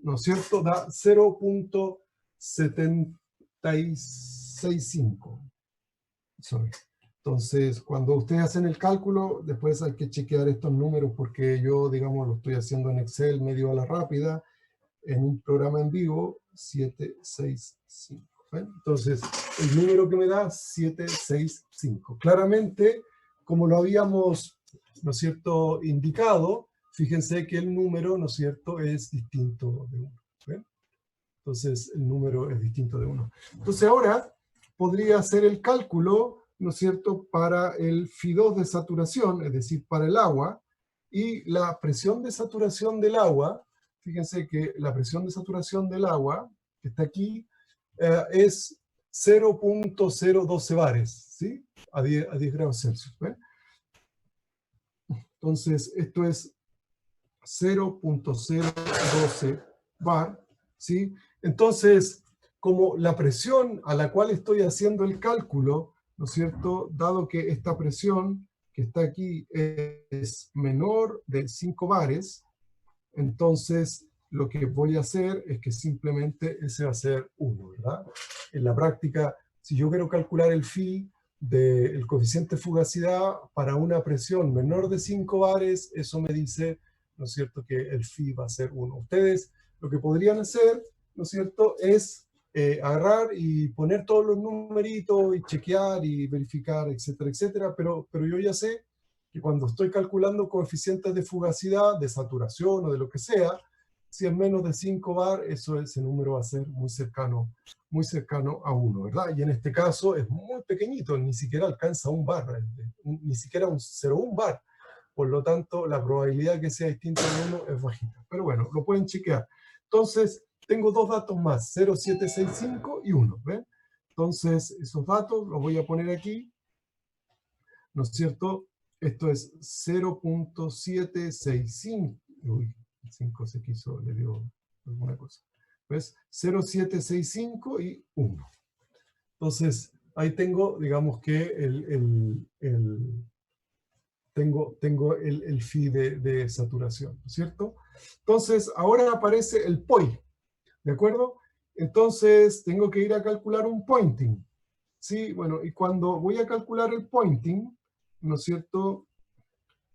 ¿no es cierto?, da 0.765. Entonces, cuando ustedes hacen el cálculo, después hay que chequear estos números porque yo, digamos, lo estoy haciendo en Excel medio a la rápida, en un programa en vivo, 765. ¿Ven? Entonces, el número que me da, 765. Claramente, como lo habíamos, ¿no es cierto?, indicado, fíjense que el número, ¿no es cierto?, es distinto de 1. ¿Ven? Entonces, el número es distinto de 1. Entonces, ahora podría hacer el cálculo, ¿no es cierto?, para el Φ2 de saturación, es decir, para el agua, y la presión de saturación del agua, fíjense que la presión de saturación del agua, que está aquí, es 0.012 bares, ¿sí? A 10 grados Celsius. ¿Ven? Entonces, esto es 0.012 bar, ¿sí? Entonces, como la presión a la cual estoy haciendo el cálculo, ¿no es cierto?, dado que esta presión que está aquí es menor de 5 bares, entonces lo que voy a hacer es que simplemente ese va a ser 1, ¿verdad? En la práctica, si yo quiero calcular el phi del coeficiente de fugacidad para una presión menor de 5 bares, eso me dice, ¿no es cierto?, que el phi va a ser 1. Ustedes lo que podrían hacer, ¿no es cierto?, es agarrar y poner todos los numeritos y chequear y verificar, etcétera, etcétera, pero yo ya sé que cuando estoy calculando coeficientes de fugacidad, de saturación o de lo que sea, si es menos de 5 bar, ese número va a ser muy cercano a 1, ¿verdad? Y en este caso es muy pequeñito, ni siquiera alcanza un bar, ni siquiera un 0,1 bar. Por lo tanto, la probabilidad que sea distinto a 1 es bajita. Pero bueno, lo pueden chequear. Entonces, tengo dos datos más, 0,765 y 1, ¿ven? Entonces, esos datos los voy a poner aquí, ¿no es cierto? Esto es 0.765. Uy, el 5 se quiso, le dio alguna cosa. ¿Ves? 0.765 y 1. Entonces, ahí tengo, digamos que tengo el phi de saturación, ¿no es cierto? Entonces, ahora aparece el POI, ¿de acuerdo? Entonces, tengo que ir a calcular un pointing. Sí, bueno, y cuando voy a calcular el pointing, ¿no es cierto?,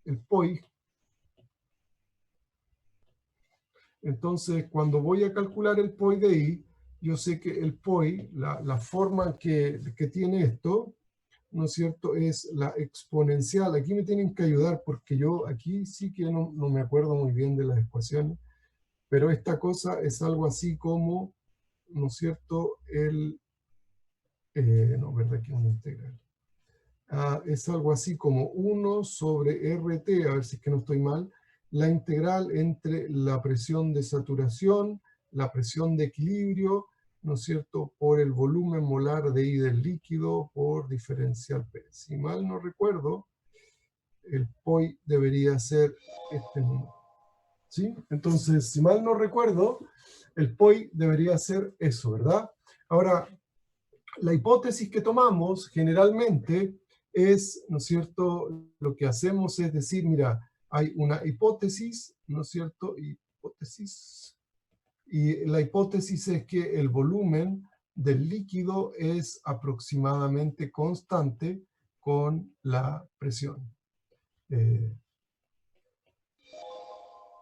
el POI. Entonces, cuando voy a calcular el POI de I, yo sé que el POI, la forma que tiene esto, ¿no es cierto?, es la exponencial. Aquí me tienen que ayudar porque yo aquí sí que no me acuerdo muy bien de las ecuaciones, pero esta cosa es algo así como, ¿no es cierto?, no, verdad que es una integral. Es algo así como 1 sobre RT, a ver si es que no estoy mal, la integral entre la presión de saturación, la presión de equilibrio, ¿no es cierto?, por el volumen molar de I del líquido por diferencial P. Si mal no recuerdo, el POI debería ser este número. ¿Sí? Entonces, si mal no recuerdo, el POI debería ser eso, ¿verdad? Ahora, la hipótesis que tomamos generalmente es, ¿no es cierto?, lo que hacemos es decir, mira, hay una hipótesis, ¿no es cierto?, hipótesis, y la hipótesis es que el volumen del líquido es aproximadamente constante con la presión.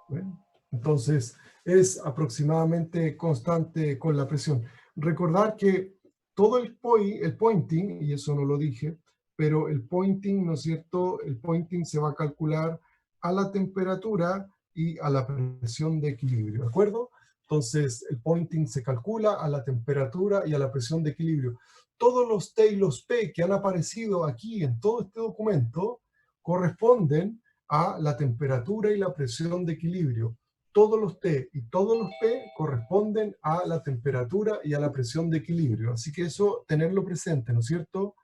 Bueno, entonces, es aproximadamente constante con la presión. Recordar que todo el pointing, y eso no lo dije, pero el pointing, ¿no es cierto?, el pointing se va a calcular a la temperatura y a la presión de equilibrio, ¿de acuerdo? Entonces, el pointing se calcula a la temperatura y a la presión de equilibrio. Todos los T y los P que han aparecido aquí en todo este documento corresponden a la temperatura y la presión de equilibrio. Todos los T y todos los P corresponden a la temperatura y a la presión de equilibrio. Así que eso, tenerlo presente, ¿no es cierto?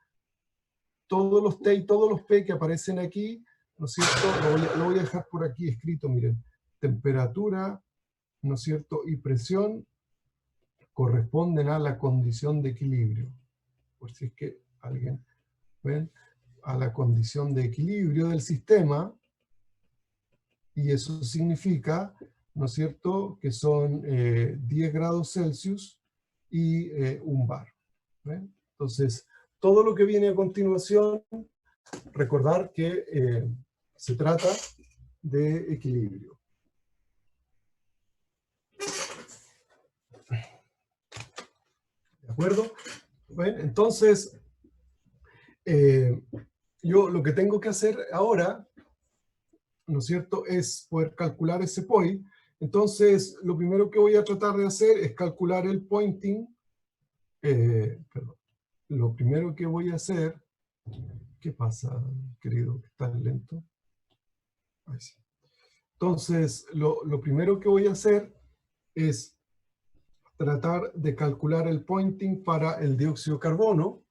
Todos los T y todos los P que aparecen aquí, ¿no es cierto? Lo voy a dejar por aquí escrito, miren. Temperatura, ¿no es cierto?, y presión corresponden a la condición de equilibrio. Por si es que alguien, ¿ven? A la condición de equilibrio del sistema. Y eso significa, ¿no es cierto?, que son 10 grados Celsius y 1 bar. ¿Ven? Entonces, todo lo que viene a continuación, recordar que se trata de equilibrio. ¿De acuerdo? ¿Ven? Entonces, yo lo que tengo que hacer ahora, ¿no es cierto?, es poder calcular ese POI. Entonces, lo primero que voy a tratar de hacer es calcular el pointing. Perdón. Lo primero que voy a hacer... ¿Qué pasa, querido? ¿Estás lento? Ahí sí. Entonces, lo primero que voy a hacer es tratar de calcular el pointing para el dióxido de carbono,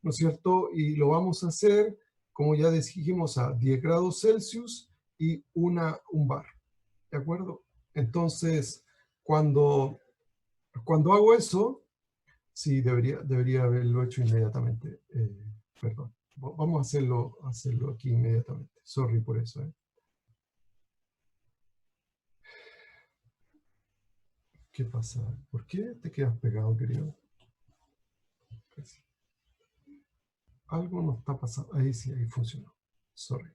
¿no es cierto? Y lo vamos a hacer, como ya dijimos, a 10 grados Celsius y 1 bar. ¿De acuerdo? Entonces, cuando hago eso, sí, debería haberlo hecho inmediatamente. Perdón. Vamos a hacerlo aquí inmediatamente. Sorry por eso. ¿Qué pasa? ¿Por qué te quedas pegado, querido? Algo no está pasando. Ahí sí, ahí funcionó. Sorry.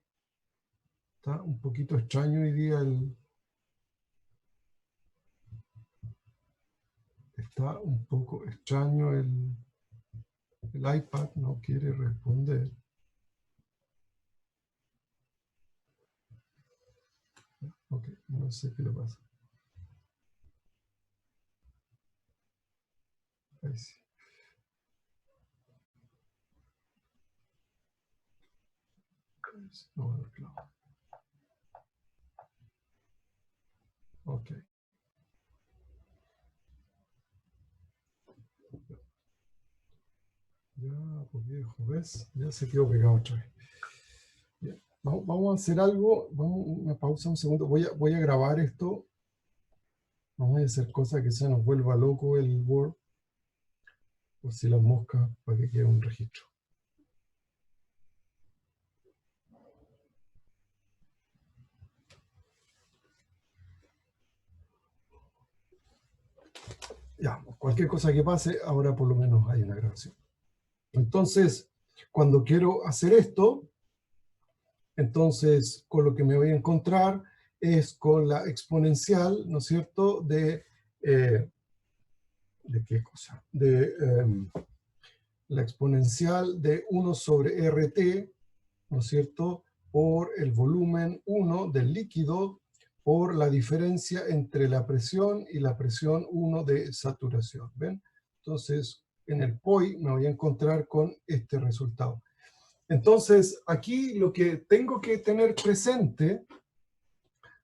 Está un poquito extraño hoy día Está un poco extraño el iPad, no quiere responder. Ok, no sé qué le pasa. Ahí sí. No, claro. Ok. Ya, pues viejo, ¿ves? Ya se quedó pegado otra vez. Bien. Vamos a hacer algo. Una pausa un segundo. Voy a grabar esto. No voy a hacer cosas que se nos vuelva loco el Word. Por si las moscas, para que quede un registro. Ya, cualquier cosa que pase, ahora por lo menos hay una grabación. Entonces, cuando quiero hacer esto, entonces con lo que me voy a encontrar es con la exponencial, ¿no es cierto?, ¿de qué cosa? La exponencial de 1 sobre RT, ¿no es cierto?, por el volumen 1 del líquido por la diferencia entre la presión y la presión 1 de saturación. ¿Ven? Entonces, en el POI me voy a encontrar con este resultado. Entonces, aquí lo que tengo que tener presente,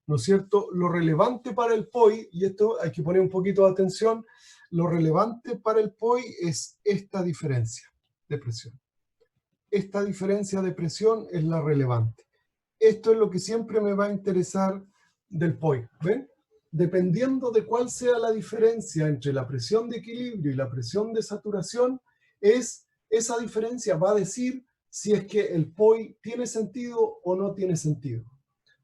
¿no es cierto?, lo relevante para el POI, y esto hay que poner un poquito de atención, lo relevante para el POI es esta diferencia de presión. Esta diferencia de presión es la relevante. Esto es lo que siempre me va a interesar del POI. ¿Ven? Dependiendo de cuál sea la diferencia entre la presión de equilibrio y la presión de saturación, esa diferencia va a decir si es que el POI tiene sentido o no tiene sentido.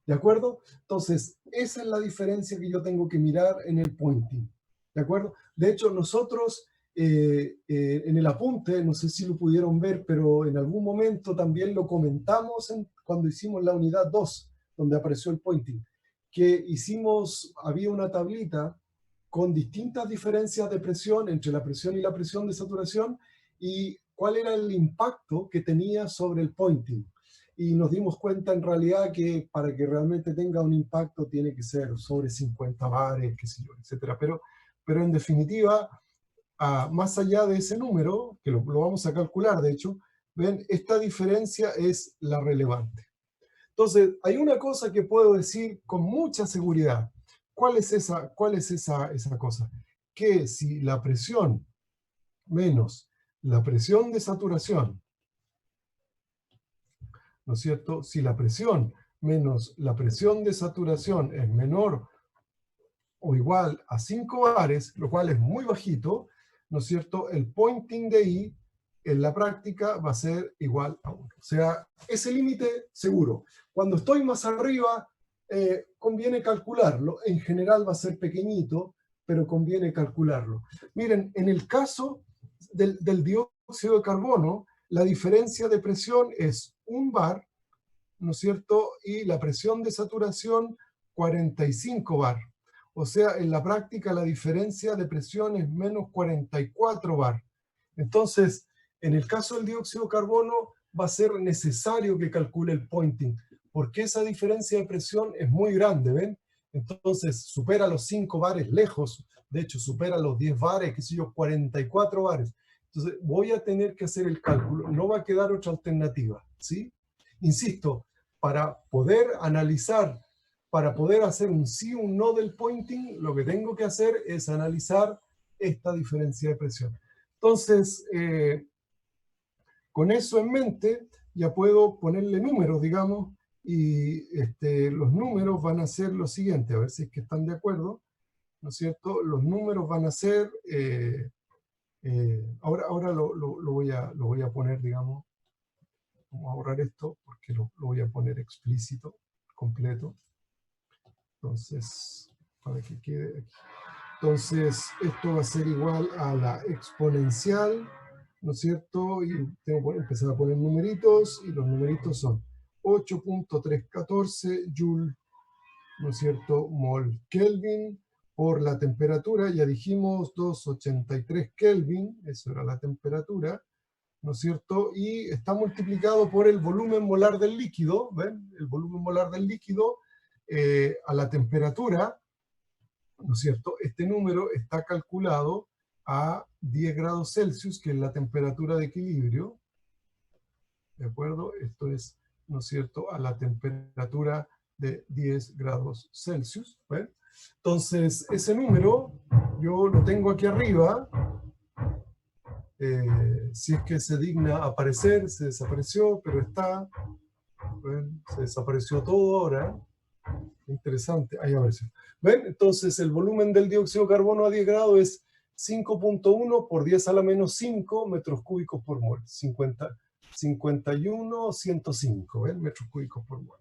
¿De acuerdo? Entonces, esa es la diferencia que yo tengo que mirar en el pointing. ¿De acuerdo? De hecho, nosotros en el apunte, no sé si lo pudieron ver, pero en algún momento también lo comentamos cuando hicimos la unidad 2, donde apareció el pointing, que había una tablita con distintas diferencias de presión entre la presión y la presión de saturación y cuál era el impacto que tenía sobre el pointing. Y nos dimos cuenta en realidad que para que realmente tenga un impacto tiene que ser sobre 50 bares, qué sé yo, etcétera. Pero en definitiva, más allá de ese número, que lo vamos a calcular de hecho, ven, esta diferencia es la relevante. Entonces, hay una cosa que puedo decir con mucha seguridad. ¿Cuál es esa cosa? Que si la presión menos la presión de saturación, ¿no es cierto? Si la presión menos la presión de saturación es menor o igual a 5 bares, lo cual es muy bajito, ¿no es cierto? El pointing de I en la práctica va a ser igual a 1. O sea, ese límite seguro. Cuando estoy más arriba, conviene calcularlo. En general va a ser pequeñito, pero conviene calcularlo. Miren, en el caso del dióxido de carbono, la diferencia de presión es 1 bar, ¿no es cierto? Y la presión de saturación, 45 bar. O sea, en la práctica la diferencia de presión es menos 44 bar. Entonces, en el caso del dióxido de carbono, va a ser necesario que calcule el pointing, porque esa diferencia de presión es muy grande, ¿ven? Entonces, supera los 5 bares lejos, de hecho, supera los 10 bares, qué sé yo, 44 bares. Entonces, voy a tener que hacer el cálculo, no va a quedar otra alternativa, ¿sí? Insisto, para poder analizar, para poder hacer un sí o un no del pointing, lo que tengo que hacer es analizar esta diferencia de presión. Entonces, con eso en mente, ya puedo ponerle números, digamos, y los números van a ser lo siguiente, a ver si es que están de acuerdo, ¿no es cierto? Los números van a ser, ahora lo voy a poner, digamos, vamos a borrar esto porque lo voy a poner explícito, completo. Entonces, para que quede aquí. Entonces, esto va a ser igual a la exponencial, ¿no es cierto? Y tengo que empezar a poner numeritos, y los numeritos son 8.314 Joule, ¿no es cierto? Mol Kelvin, por la temperatura, ya dijimos 283 Kelvin, eso era la temperatura, ¿no es cierto? Y está multiplicado por el volumen molar del líquido, ¿ven? El volumen molar del líquido a la temperatura, ¿no es cierto? Este número está calculado a 10 grados Celsius, que es la temperatura de equilibrio, ¿de acuerdo? Esto es, ¿no es cierto?, a la temperatura de 10 grados Celsius, ¿ven? Entonces, ese número yo lo tengo aquí arriba. Si es que se digna aparecer, se desapareció, pero está. ¿Ven? Se desapareció todo ahora. Interesante, ahí apareció. ¿Ven? Entonces el volumen del dióxido de carbono a 10 grados es 5.1 por 10 a la menos 5 metros cúbicos por mol. 51.105, ¿ven? Metros cúbicos por mol.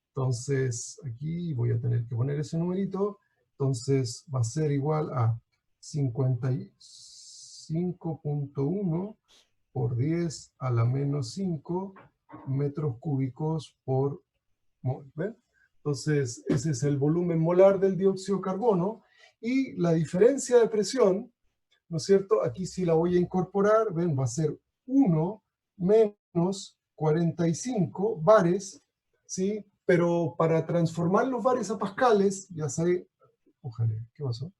Entonces aquí voy a tener que poner ese numerito. Entonces va a ser igual a 55.1 por 10 a la menos 5 metros cúbicos por mol. ¿Ven? Entonces, ese es el volumen molar del dióxido de carbono. Y la diferencia de presión, ¿no es cierto? Aquí sí la voy a incorporar, ven, va a ser 1 menos 45 bares, ¿sí? Pero para transformar los bares a pascales, ya sé, ojalá, ¿qué pasó?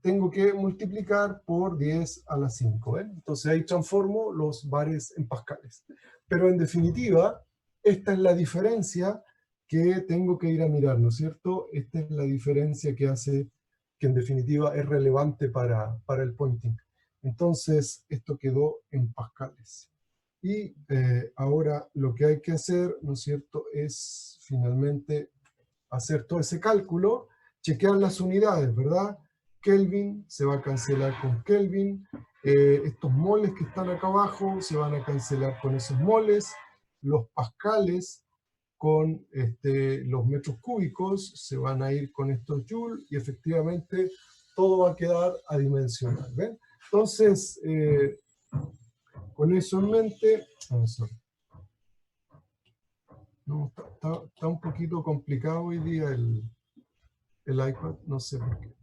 Tengo que multiplicar por 10 a la 5, ¿ven? Entonces ahí transformo los bares en pascales. Pero en definitiva, esta es la diferencia que tengo que ir a mirar, ¿no es cierto? Esta es la diferencia que hace, que en definitiva es relevante para el pointing. Entonces, esto quedó en pascales. Y ahora lo que hay que hacer, ¿no es cierto?, es finalmente hacer todo ese cálculo, chequear las unidades, ¿verdad? Kelvin se va a cancelar con Kelvin, estos moles que están acá abajo se van a cancelar con esos moles, los pascales con los metros cúbicos se van a ir con estos joules y efectivamente todo va a quedar adimensional, ¿ven? Entonces, con eso en mente, no, está un poquito complicado hoy día el iPad, no sé por qué.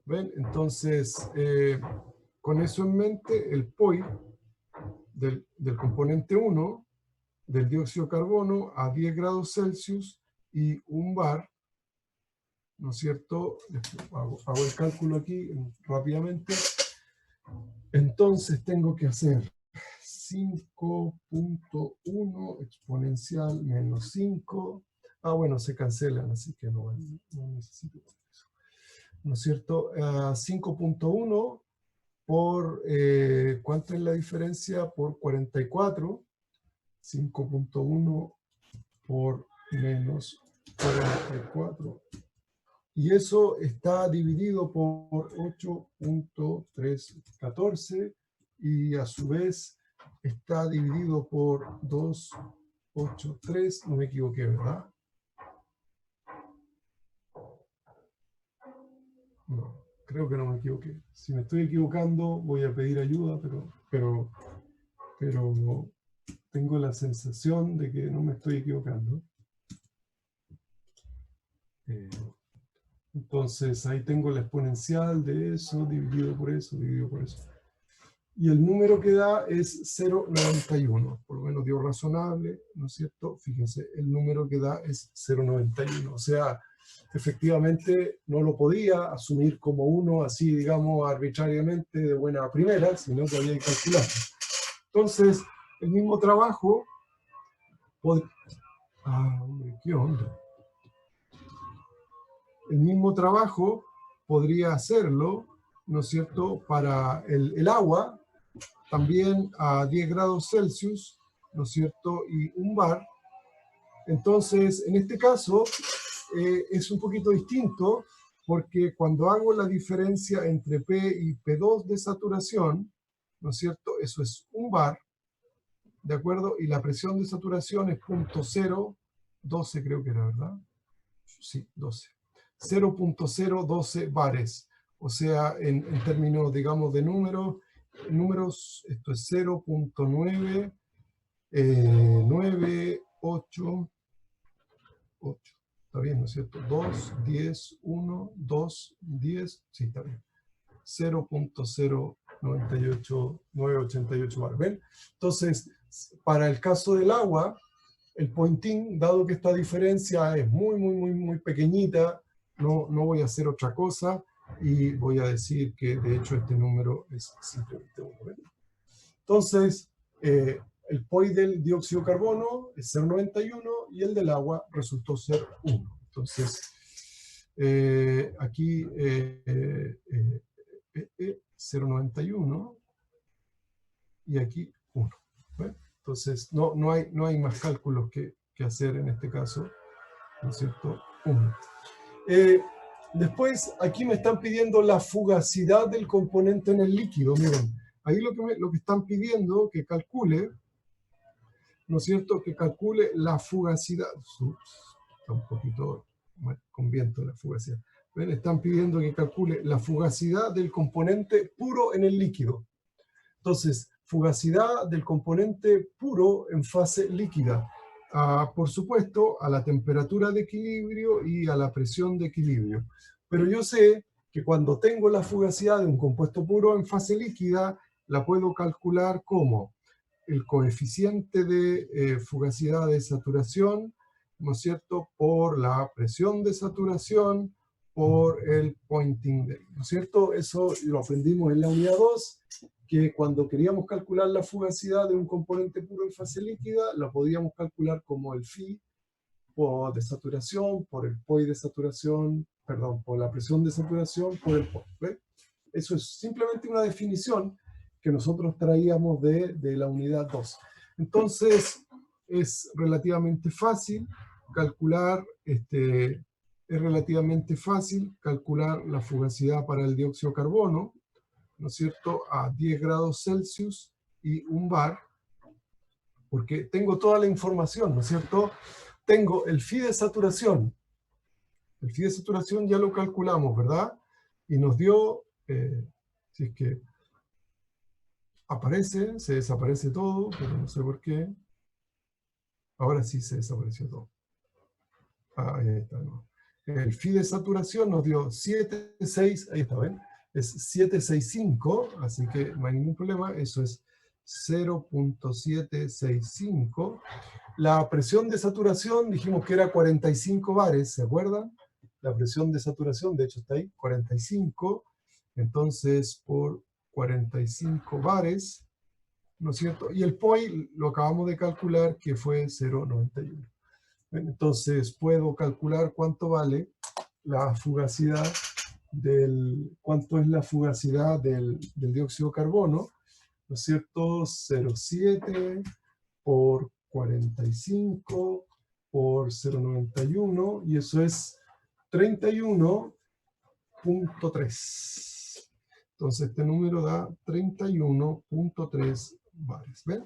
¿Ven? Entonces, con eso en mente, el POI del componente 1 del dióxido de carbono a 10 grados Celsius y 1 bar, ¿no es cierto? Hago el cálculo aquí rápidamente. Entonces tengo que hacer 5.1 exponencial menos 5. Bueno, se cancelan, así que no necesito eso. ¿No es cierto? 5.1 por, ¿cuánto es la diferencia? Por 44. 5.1 por menos 44. Y eso está dividido por 8.314 y a su vez está dividido por 283, no me equivoqué, ¿verdad? No, creo que no me equivoqué. Si me estoy equivocando, voy a pedir ayuda, pero tengo la sensación de que no me estoy equivocando. Entonces ahí tengo la exponencial de eso, dividido por eso, dividido por eso. Y el número que da es 0,91, por lo menos dio razonable, ¿no es cierto? Fíjense, el número que da es 0,91, o sea, efectivamente no lo podía asumir como uno así, digamos, arbitrariamente de buena primera, sino que había que calcular. Entonces, el mismo trabajo... hombre, ¿qué onda? El mismo trabajo podría hacerlo, ¿no es cierto?, para el agua, también a 10 grados Celsius, ¿no es cierto?, y un bar. Entonces, en este caso, es un poquito distinto, porque cuando hago la diferencia entre P y P2 de saturación, ¿no es cierto?, eso es un bar, ¿de acuerdo? Y la presión de saturación es 0.012, creo que era, ¿verdad? Sí, 12. 0.012 bares. O sea, en términos, digamos, de números, esto es 0.998. Está bien, ¿no es cierto? 2, 10, 1, 2, 10. Sí, está bien. 0.098988 bar. ¿Ven? Entonces, para el caso del agua, el pointing, dado que esta diferencia es muy pequeñita, no voy a hacer otra cosa y voy a decir que de hecho este número es simplemente 1. Entonces, el POI del dióxido de carbono es 0,91 y el del agua resultó ser 1. Entonces, aquí 0,91 y aquí 1. ¿Ven? Entonces, no hay más cálculos que hacer en este caso, ¿no es cierto? 1. Después, aquí me están pidiendo la fugacidad del componente en el líquido. Miren, ahí lo que están pidiendo que calcule, ¿no es cierto? Que calcule la fugacidad. Está un poquito con viento la fugacidad. ¿Ven? Están pidiendo que calcule la fugacidad del componente puro en el líquido. Entonces, fugacidad del componente puro en fase líquida. Por supuesto, a la temperatura de equilibrio y a la presión de equilibrio. Pero yo sé que cuando tengo la fugacidad de un compuesto puro en fase líquida, la puedo calcular como el coeficiente de fugacidad de saturación, ¿no es cierto?, por la presión de saturación, por el pointing day, ¿no es cierto? Eso lo aprendimos en la unidad 2, que cuando queríamos calcular la fugacidad de un componente puro en fase líquida, la podíamos calcular como el phi de saturación, por el POI de saturación, perdón, por la presión de saturación, por el POI. ¿Ve? Eso es simplemente una definición que nosotros traíamos de la unidad 2. Entonces, es relativamente fácil calcular la fugacidad para el dióxido de carbono, ¿no es cierto?, a 10 grados Celsius y un bar, porque tengo toda la información, ¿no es cierto? Tengo el phi de saturación. El phi de saturación ya lo calculamos, ¿verdad? Y nos dio, si es que aparece, se desaparece todo, pero no sé por qué. Ahora sí se desapareció todo. Ahí está, ¿no? El phi de saturación nos dio 7,6, ahí está, ¿ven? Es 765, así que no hay ningún problema, eso es 0.765. La presión de saturación dijimos que era 45 bares, ¿se acuerdan? La presión de saturación, de hecho está ahí, 45. Entonces, por 45 bares, ¿no es cierto? Y el POI lo acabamos de calcular, que fue 0,91. Entonces, puedo calcular cuánto vale la fugacidad cuánto es la fugacidad del dióxido de carbono, ¿no es cierto? 0,7 por 45 por 0,91 y eso es 31.3. Entonces este número da 31.3 bares. ¿Ven?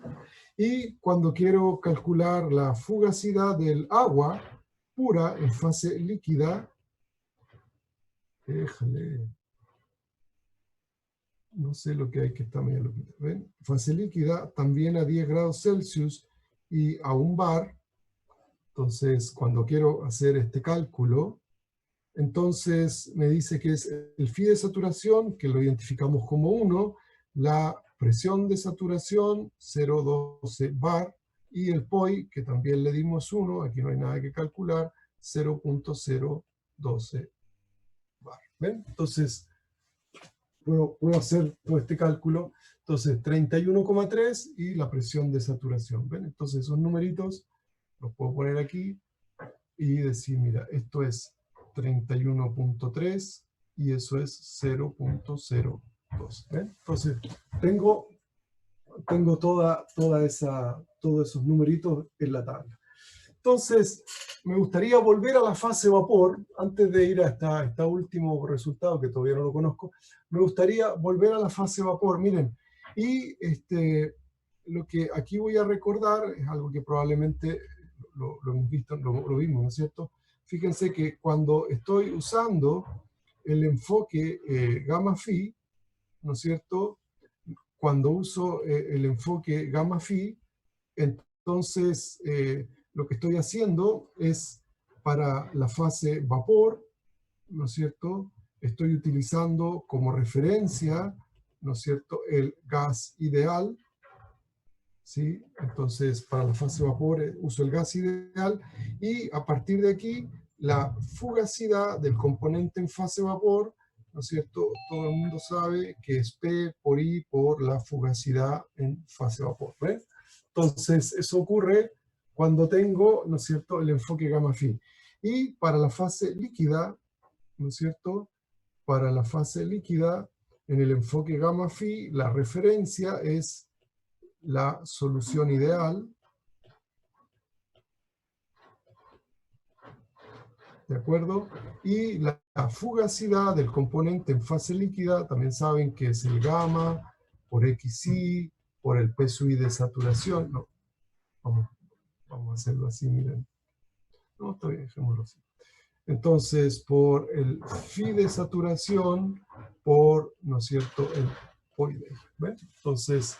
Y cuando quiero calcular la fugacidad del agua pura en fase líquida, déjale, no sé lo que hay que está medio loquita. ¿Ven? Fase líquida también a 10 grados Celsius y a 1 bar. Entonces, cuando quiero hacer este cálculo, entonces me dice que es el phi de saturación, que lo identificamos como 1, la presión de saturación 0,12 bar, y el POI, que también le dimos 1, aquí no hay nada que calcular, 0,012 bar. ¿Ven? Entonces, puedo hacer todo este cálculo. Entonces, 31,3 y la presión de saturación. ¿Ven? Entonces, esos numeritos los puedo poner aquí y decir, mira, esto es 31,3 y eso es 0,02. ¿Ven? Entonces, tengo todos esos numeritos en la tabla. Entonces, me gustaría volver a la fase vapor, antes de ir a este último resultado, que todavía no lo conozco, me gustaría volver a la fase vapor, miren, y lo que aquí voy a recordar es algo que probablemente lo hemos visto, lo vimos, ¿no es cierto? Fíjense que cuando estoy usando el enfoque gamma phi, ¿no es cierto? Cuando uso el enfoque gamma phi, entonces lo que estoy haciendo es para la fase vapor, ¿no es cierto? Estoy utilizando como referencia, ¿no es cierto?, el gas ideal, ¿sí? Entonces, para la fase vapor uso el gas ideal y a partir de aquí, la fugacidad del componente en fase vapor, ¿no es cierto? Todo el mundo sabe que es P por I por la fugacidad en fase vapor, ¿ves? Entonces, eso ocurre cuando tengo, ¿no es cierto?, el enfoque gamma phi. Y para la fase líquida, ¿no es cierto?, para la fase líquida, en el enfoque gamma phi, la referencia es la solución ideal, ¿de acuerdo? Y la fugacidad del componente en fase líquida, también saben que es el gamma por xi, por el P sub I de saturación. No, vamos a hacerlo así, miren. No, está bien, dejémoslo así. Entonces, por el phi de saturación, por, ¿no es cierto?, el POI de I. ¿Ven? Entonces,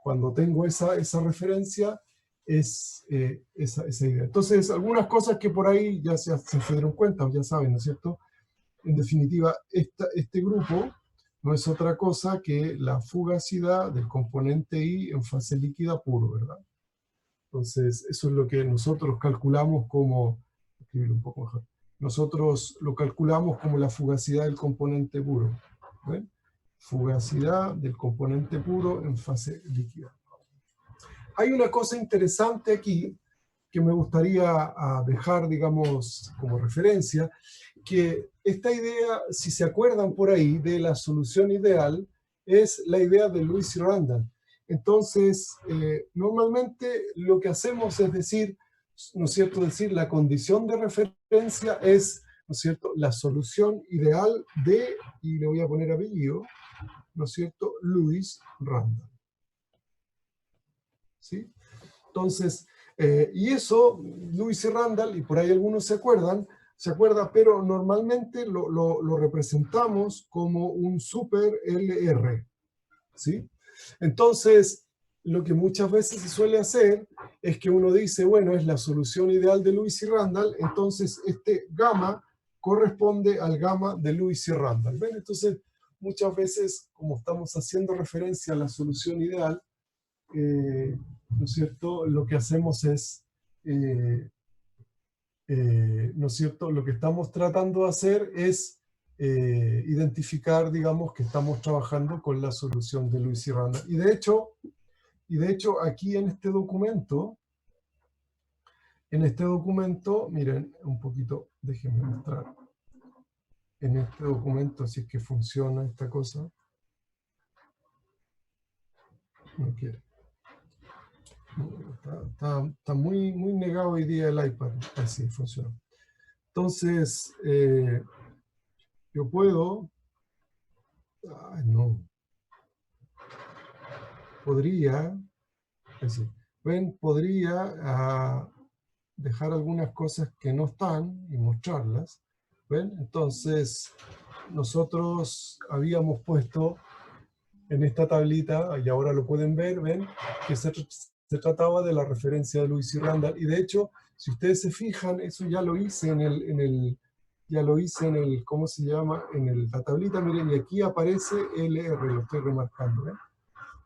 cuando tengo esa referencia, es esa idea. Entonces, algunas cosas que por ahí ya se dieron cuenta, o ya saben, ¿no es cierto? En definitiva, este grupo no es otra cosa que la fugacidad del componente I en fase líquida puro, ¿verdad? Entonces, eso es lo que nosotros calculamos como, escribirlo un poco mejor, nosotros lo calculamos como la fugacidad del componente puro. ¿Ven? Fugacidad del componente puro en fase líquida. Hay una cosa interesante aquí que me gustaría dejar, digamos, como referencia, que esta idea, si se acuerdan por ahí, de la solución ideal, es la idea de Lewis y Randall. Entonces, normalmente lo que hacemos es decir, ¿no es cierto?, decir la condición de referencia es, ¿no es cierto?, la solución ideal de, y le voy a poner apellido, ¿no es cierto?, Lewis Randall. ¿Sí? Entonces, y eso, Lewis y Randall, y por ahí algunos se acuerdan, pero normalmente lo representamos como un super LR, ¿sí? Entonces, lo que muchas veces se suele hacer es que uno dice, bueno, es la solución ideal de Lewis y Randall, entonces este gamma corresponde al gamma de Lewis y Randall. ¿Ven? Entonces, muchas veces, como estamos haciendo referencia a la solución ideal, ¿no es cierto?, lo que hacemos es, ¿no es cierto?, lo que estamos tratando de hacer es identificar, digamos, que estamos trabajando con la solución de Lewis y Randall. Y de hecho, aquí en este documento, miren, un poquito, déjenme mostrar, en este documento, si es que funciona esta cosa, no quiere. Está muy, muy negado hoy día el iPad, así funciona. Entonces, yo puedo... Ay, no. podría, así, ven, podría dejar algunas cosas que no están y mostrarlas. ¿Ven? Entonces, nosotros habíamos puesto en esta tablita, y ahora lo pueden ver, ven, que se trataba de la referencia de Lewis y Randall. Y de hecho, si ustedes se fijan, eso ya lo hice ya lo hice en el, ¿cómo se llama? En la tablita, miren, y aquí aparece LR, lo estoy remarcando, ¿ven?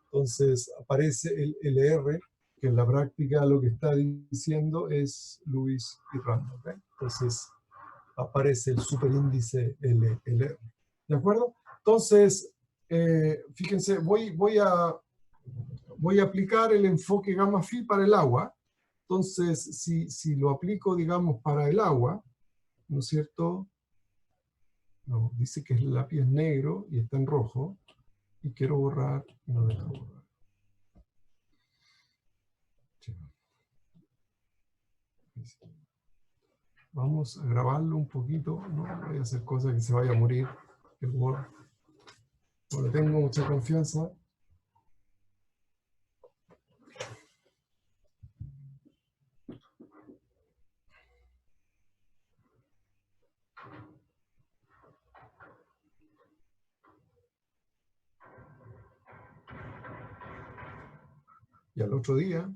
Entonces aparece el LR, que en la práctica lo que está diciendo es Lewis y Randall, ¿ven? Entonces aparece el superíndice LR. ¿De acuerdo? Entonces, fíjense, voy a aplicar el enfoque gamma phi para el agua. Entonces, si lo aplico, digamos, para el agua, ¿no es cierto? No, dice que el lápiz es negro y está en rojo, y quiero borrar, y no deja borrar. Vamos a grabarlo un poquito, no voy a hacer cosas que se vaya a morir el Word. No le tengo mucha confianza. Y al otro día,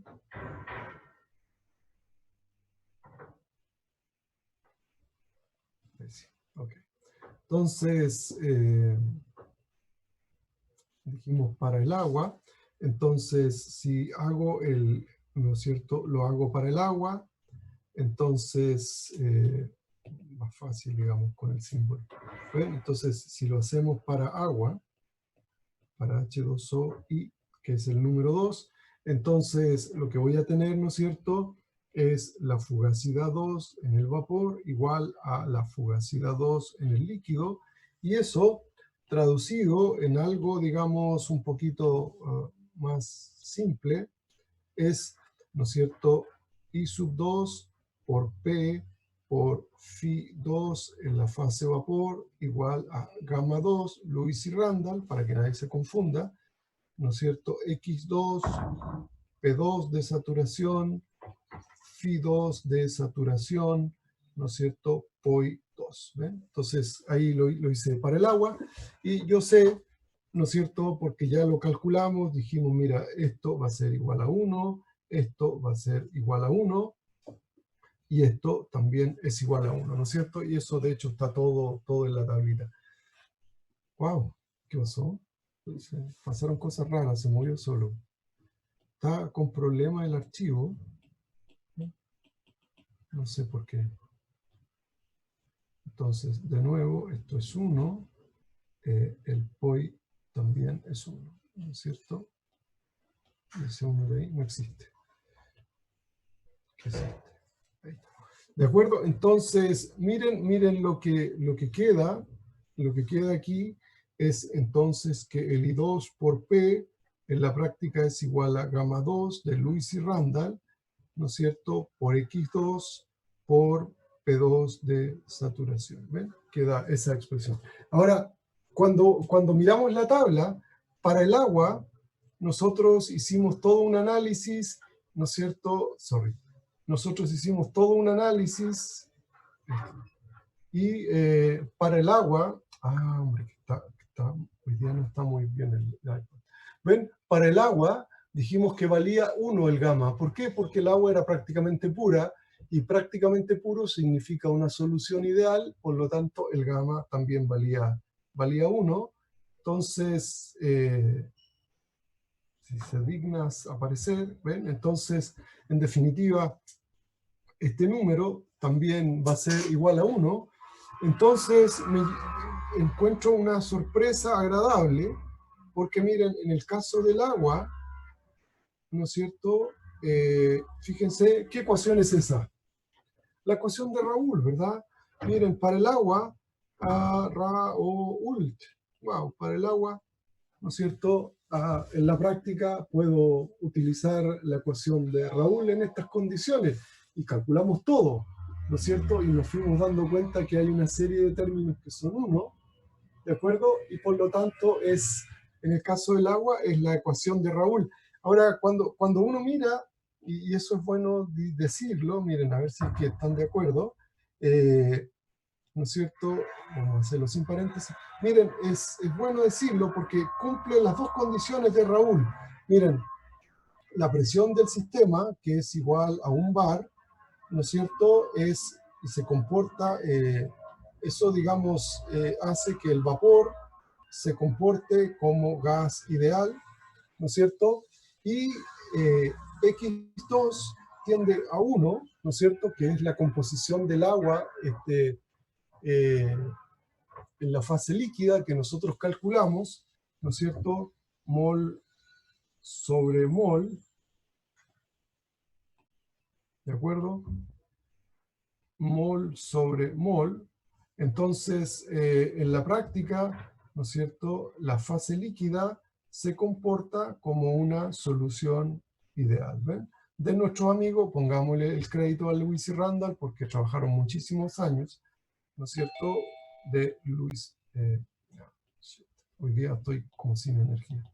okay. Entonces, dijimos para el agua. Entonces, si hago ¿no es cierto? Lo hago para el agua, entonces, más fácil, digamos, con el símbolo. ¿Ven? Entonces, si lo hacemos para agua, para H2O y que es el número 2, entonces lo que voy a tener, ¿no es cierto?, es la fugacidad 2 en el vapor igual a la fugacidad 2 en el líquido, y eso traducido en algo, digamos, un poquito más simple, es, ¿no es cierto?, I sub 2 por P por phi 2 en la fase vapor igual a gamma 2, Lewis y Randall, para que nadie se confunda, ¿no es cierto?, X2, P2 de saturación, phi 2 de saturación, ¿no es cierto?, POI 2. ¿Ven? Entonces ahí lo hice para el agua, y yo sé, ¿no es cierto?, porque ya lo calculamos, dijimos, mira, esto va a ser igual a 1, esto va a ser igual a 1, y esto también es igual a 1, ¿no es cierto? Y eso de hecho está todo en la tablita. ¡Wow! ¿Qué pasó? Pasaron cosas raras, se movió solo. Está con problema el archivo. No sé por qué. Entonces, de nuevo, esto es 1. El POI también es 1, ¿no es cierto? Ese 1 de ahí no existe. ¿Qué existe? Ahí está. ¿De acuerdo? Entonces, miren lo que queda. Lo que queda aquí es entonces que el I2 por P en la práctica es igual a gamma 2 de Lewis y Randall, ¿no es cierto?, por X2 por P2 de saturación. ¿Ven? Queda esa expresión. Ahora, cuando miramos la tabla, para el agua, nosotros hicimos todo un análisis, ¿no es cierto? Nosotros hicimos todo un análisis y para el agua, hombre, hoy día no está muy bien el iPad. ¿Ven? Para el agua dijimos que valía 1 el gamma. ¿Por qué? Porque el agua era prácticamente pura, y prácticamente puro significa una solución ideal, por lo tanto el gamma también valía 1. Entonces, si se digna aparecer, ¿ven? Entonces, en definitiva, este número también va a ser igual a 1. Entonces, me encuentro una sorpresa agradable, porque miren, en el caso del agua, ¿no es cierto? Fíjense, ¿qué ecuación es esa? La ecuación de Raoult, ¿verdad? Miren, para el agua, Raoult, wow, para el agua, ¿no es cierto? En la práctica puedo utilizar la ecuación de Raoult en estas condiciones, y calculamos todo, ¿no es cierto? Y nos fuimos dando cuenta que hay una serie de términos que son 1, ¿de acuerdo? Y por lo tanto es En el caso del agua es la ecuación de Raoul. Ahora, cuando uno mira, y eso es bueno decirlo, miren, a ver si es que están de acuerdo, ¿no es cierto? Vamos a hacerlo sin paréntesis. Miren, es bueno decirlo porque cumple las dos condiciones de Raoul. Miren, la presión del sistema, que es igual a un bar, ¿no es cierto? Y se comporta, eso digamos, hace que el vapor se comporte como gas ideal, ¿no es cierto? Y X2 tiende a 1, ¿no es cierto? Que es la composición del agua en la fase líquida que nosotros calculamos, ¿no es cierto? Mol sobre mol, ¿de acuerdo? Mol sobre mol. Entonces, en la práctica, ¿no es cierto? La fase líquida se comporta como una solución ideal. ¿Ven? De nuestros amigos, pongámosle el crédito a Lewis y Randall, porque trabajaron muchísimos años, ¿no es cierto? De Lewis. Hoy día estoy como sin energía.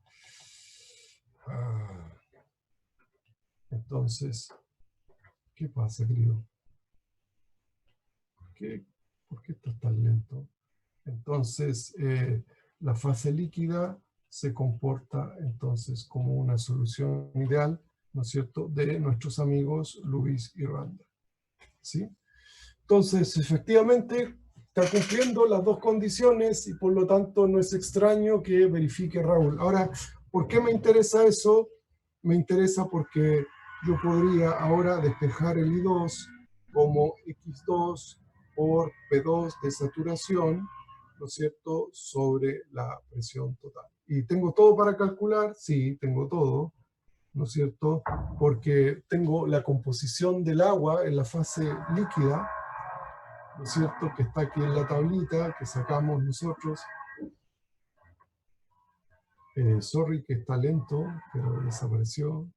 Entonces, ¿qué pasa, querido? ¿Por qué estás tan lento? Entonces, la fase líquida se comporta entonces como una solución ideal, ¿no es cierto?, de nuestros amigos Lewis y Randall. ¿Sí? Entonces, efectivamente, está cumpliendo las dos condiciones y por lo tanto no es extraño que verifique Raoul. Ahora, ¿por qué me interesa eso? Me interesa porque yo podría ahora despejar el I2 como X2 por P2 de saturación, ¿no es cierto?, sobre la presión total. ¿Y tengo todo para calcular? Sí, tengo todo, ¿no es cierto?, porque tengo la composición del agua en la fase líquida, ¿no es cierto?, que está aquí en la tablita que sacamos nosotros. Sorry que está lento, pero desapareció.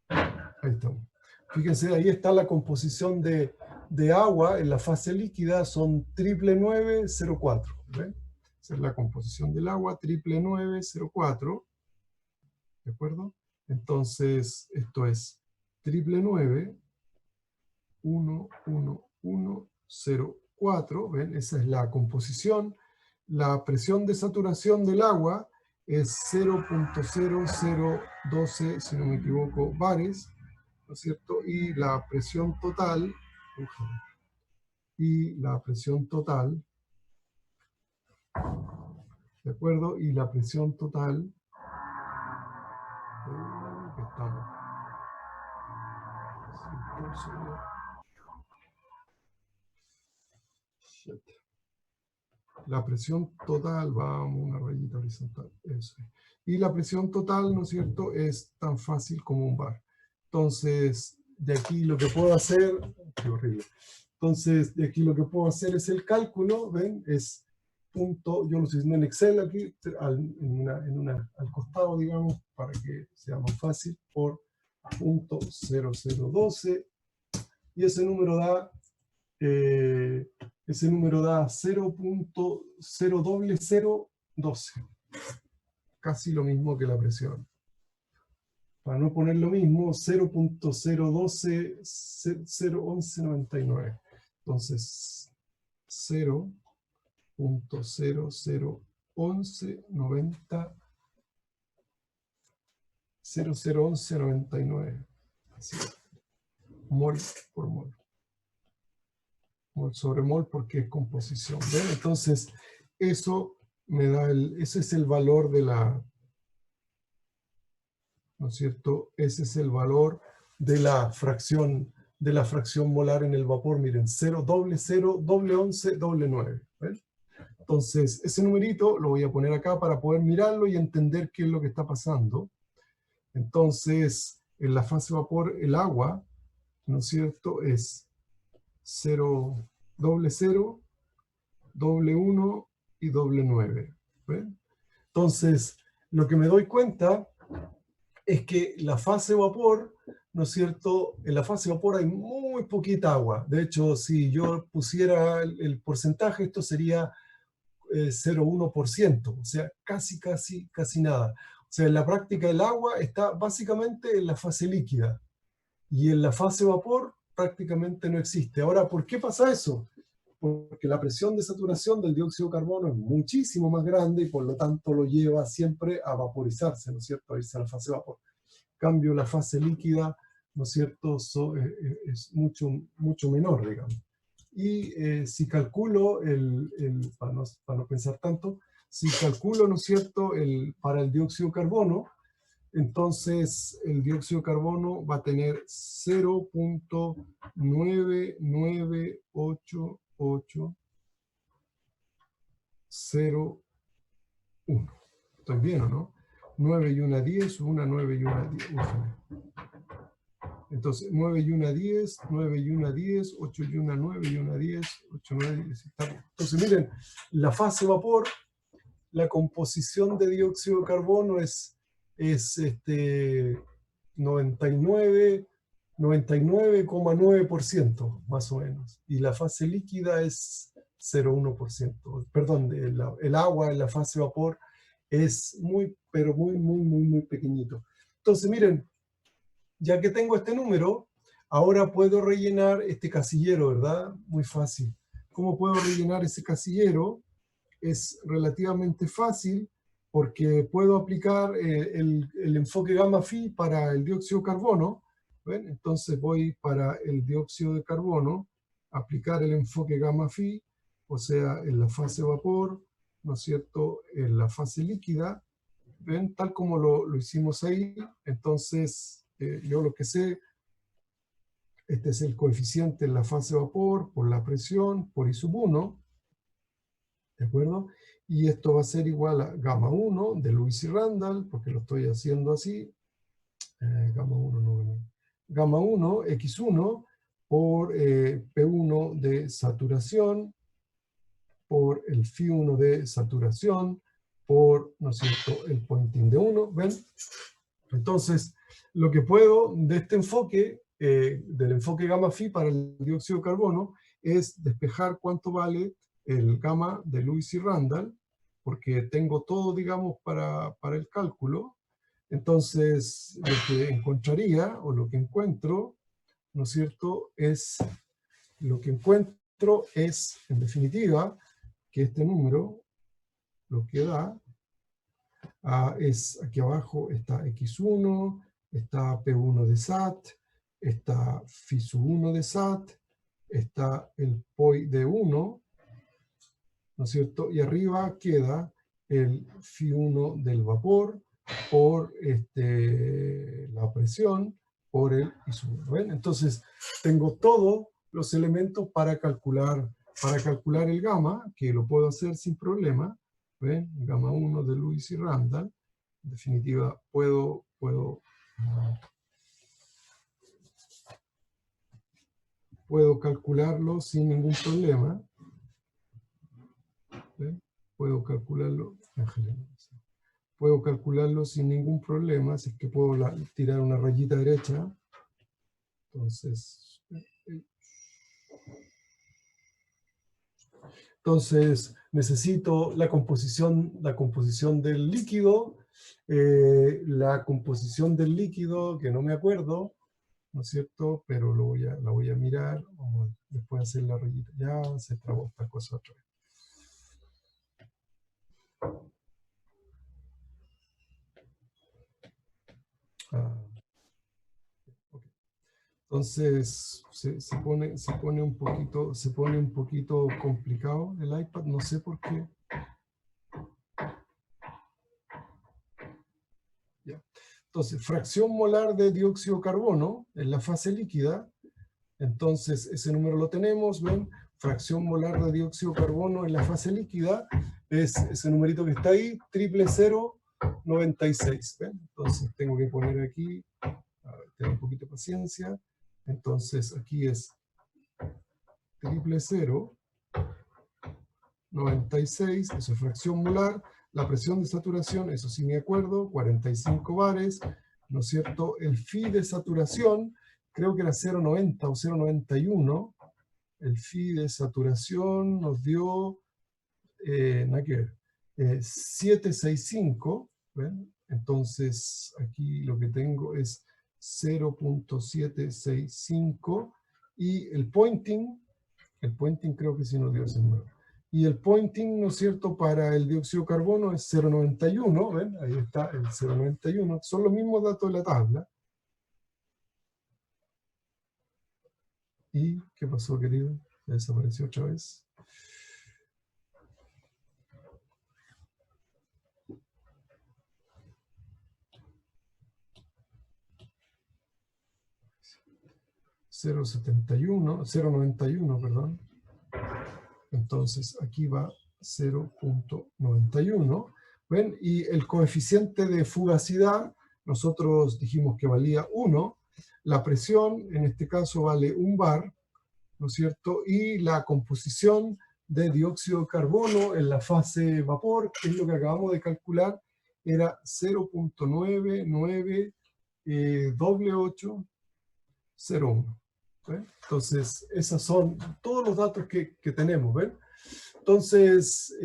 Ahí estamos. Fíjense, ahí está la composición de agua en la fase líquida, son 99904. ¿Ven? Esa es la composición del agua, 99904. ¿De acuerdo? Entonces, esto es 9991104. ¿Ven? Esa es la composición. La presión de saturación del agua es 0.0012, si no me equivoco, bares, ¿no es cierto? Y la presión total, ¿de acuerdo? Y la presión total, que estamos, la presión total, vamos, una rayita horizontal, eso es. Y la presión total, ¿no es cierto?, es tan fácil como un bar. Entonces, de aquí lo que puedo hacer, qué horrible. Entonces, de aquí lo que puedo hacer es el cálculo, ¿ven? Es punto, yo lo estoy haciendo en Excel aquí, al costado, digamos, para que sea más fácil, por punto 0012, y ese número da 0.00012, casi lo mismo que la presión. Para no poner lo mismo, 0.012, 0.1199. Entonces, 0.1199. Así es. Mol por mol. Mol sobre mol porque es composición. ¿Ven? Entonces, eso me da ese es el valor de la, ¿no es cierto? Ese es el valor de la fracción molar en el vapor. Miren, 0, doble 0, doble 11, doble 9. ¿Ven? Entonces, ese numerito lo voy a poner acá para poder mirarlo y entender qué es lo que está pasando. Entonces, en la fase vapor, el agua, ¿no es cierto?, es 0, doble 0, doble 1 y doble 9. ¿Ven? Entonces, lo que me doy cuenta es que la fase vapor, ¿no es cierto?, en la fase vapor hay muy poquita agua. De hecho, si yo pusiera el porcentaje, esto sería 0,1%, o sea, casi nada. O sea, en la práctica el agua está básicamente en la fase líquida y en la fase vapor prácticamente no existe. Ahora, ¿por qué pasa eso? Porque la presión de saturación del dióxido de carbono es muchísimo más grande y por lo tanto lo lleva siempre a vaporizarse, ¿no es cierto?, a irse a la fase vapor. En cambio, la fase líquida, ¿no es cierto?, es mucho menor, digamos. Y si calculo, para no pensar tanto, si calculo, ¿no es cierto?, para el dióxido de carbono, entonces el dióxido de carbono va a tener 0,99880. ¿Estoy bien o no? 9 y una 10, una 9 y una 10. Entonces, 9 y una 10, 9 y una 10, 8 y una 9 y una 10, 8, 9, 10. Entonces, miren, la fase vapor, la composición de dióxido de carbono es 99,9% más o menos. Y la fase líquida es 0,1%. Perdón, el agua en la fase vapor es pero muy pequeñito. Entonces, miren, ya que tengo este número, ahora puedo rellenar este casillero, ¿verdad? Muy fácil. ¿Cómo puedo rellenar ese casillero? Es relativamente fácil porque puedo aplicar el enfoque gamma phi para el dióxido de carbono. ¿Ven? Entonces voy para el dióxido de carbono, aplicar el enfoque gamma phi, o sea, en la fase vapor, ¿no es cierto?, en la fase líquida. ¿Ven? Tal como lo hicimos ahí. Entonces, yo lo que sé, este es el coeficiente en la fase vapor por la presión, por I sub 1. ¿De acuerdo? Y esto va a ser igual a gamma 1 de Lewis y Randall, porque lo estoy haciendo así. Gamma 1, no. Gamma 1, X1, por P1 de saturación, por el Φ1 de saturación, por, ¿no es cierto?, el pointing de 1. ¿Ven? Entonces, lo que puedo de este enfoque, del enfoque gamma phi para el dióxido de carbono, es despejar cuánto vale el gamma de Lewis y Randall, porque tengo todo, digamos, para el cálculo. Entonces, lo que encontraría, o lo que encuentro, ¿no es cierto?, lo que encuentro es, en definitiva, que este número lo que da es, aquí abajo está X1, está P1 de SAT, está Φ1 de SAT, está el POI de 1, ¿no es cierto? Y arriba queda el Φ1 del vapor por la presión, por el I1. ¿Ven? Entonces, tengo todos los elementos para calcular el gamma, que lo puedo hacer sin problema. ¿Ven? Gamma 1 de Lewis y Randall. En definitiva, puedo calcularlo sin ningún problema. ¿Ven? Puedo calcularlo sin ningún problema, así que puedo tirar una rayita derecha. Entonces necesito la composición del líquido, que no me acuerdo, ¿no es cierto? Pero la voy a mirar, vamos después a hacer la rayita. Ya se trabó esta cosa otra vez. Okay. Entonces se pone un poquito complicado el iPad, no sé por qué. Ya. Entonces, fracción molar de dióxido de carbono en la fase líquida. Entonces, ese número lo tenemos, ¿ven? Fracción molar de dióxido de carbono en la fase líquida es ese numerito que está ahí, 0,096. ¿Ven? Entonces, tengo que poner aquí, a ver, tener un poquito de paciencia. Entonces, aquí es 0,096, eso es fracción molar. La presión de saturación, eso sí me acuerdo, 45 bares, ¿no es cierto? El phi de saturación, creo que era 0,90 o 0,91. El phi de saturación nos dio nada que ver, 765, ¿ven? Entonces aquí lo que tengo es 0.765 y el pointing creo que sí nos dio ese número. Y el pointing, ¿no es cierto?, para el dióxido de carbono es 0.91, ¿ven? Ahí está el 0.91, son los mismos datos de la tabla. ¿Y qué pasó, querido? Ya desapareció otra vez. .91, perdón. Entonces aquí va 0.91. ¿Ven? Y el coeficiente de fugacidad, nosotros dijimos que valía 1. La presión, en este caso, vale 1 bar, ¿no es cierto? Y la composición de dióxido de carbono en la fase vapor, que es lo que acabamos de calcular, era 0.998801. Entonces, esos son todos los datos que tenemos, ¿ven? Entonces,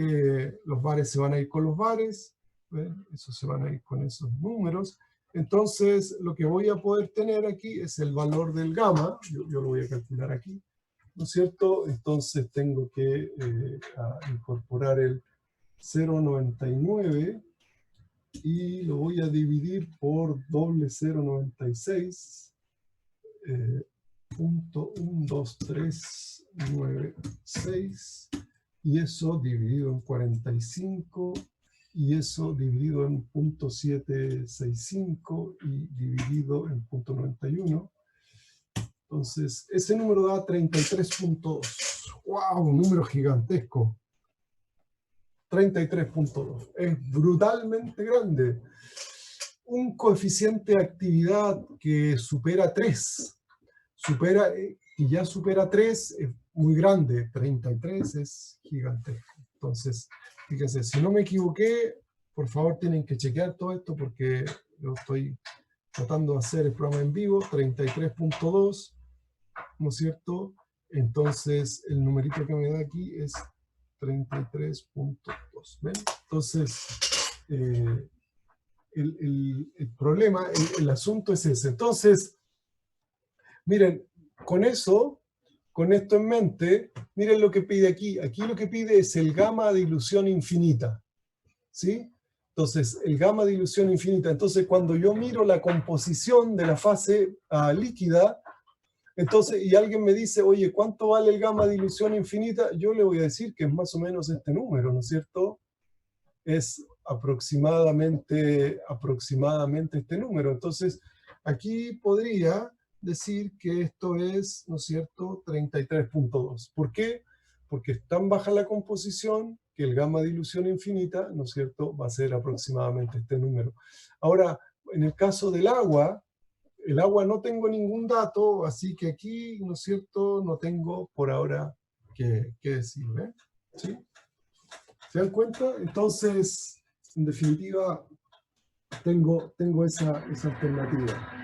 los bares se van a ir con los bares, ¿ven? Esos se van a ir con esos números. Entonces, lo que voy a poder tener aquí es el valor del gamma, yo lo voy a calcular aquí, ¿no es cierto? Entonces tengo que incorporar el 0.99 y lo voy a dividir por doble 0.96. 0.12396 y eso dividido en 45 y eso dividido en 0.765 y dividido en 0.91. Entonces, ese número da 33.2. ¡Wow! Un número gigantesco. 33.2. Es brutalmente grande. Un coeficiente de actividad que supera 3. Y ya supera 3 es muy grande. 33 es gigantesco. Entonces, fíjense, si no me equivoqué, por favor tienen que chequear todo esto porque yo estoy tratando de hacer el programa en vivo. 33.2. ¿No es cierto? Entonces, el numerito que me da aquí es 33.2. ¿Ven? Entonces, el problema, el asunto es ese. Entonces, miren, con esto en mente, miren lo que pide aquí. Aquí lo que pide es el gamma de dilución infinita. ¿Sí? Entonces, el gamma de dilución infinita. Entonces, cuando yo miro la composición de la fase líquida, entonces, y alguien me dice, oye, ¿cuánto vale el gamma de dilución infinita? Yo le voy a decir que es más o menos este número, ¿no es cierto? Es aproximadamente este número. Entonces, aquí podría decir que esto es, ¿no es cierto?, 33.2. ¿Por qué? Porque es tan baja la composición que el gamma de dilución infinita, ¿no es cierto?, va a ser aproximadamente este número. Ahora, en el caso del agua, el agua no tengo ningún dato, así que aquí, ¿no es cierto?, no tengo por ahora que decir, ¿eh? ¿Sí? ¿Se dan cuenta? Entonces, en definitiva, tengo esa alternativa.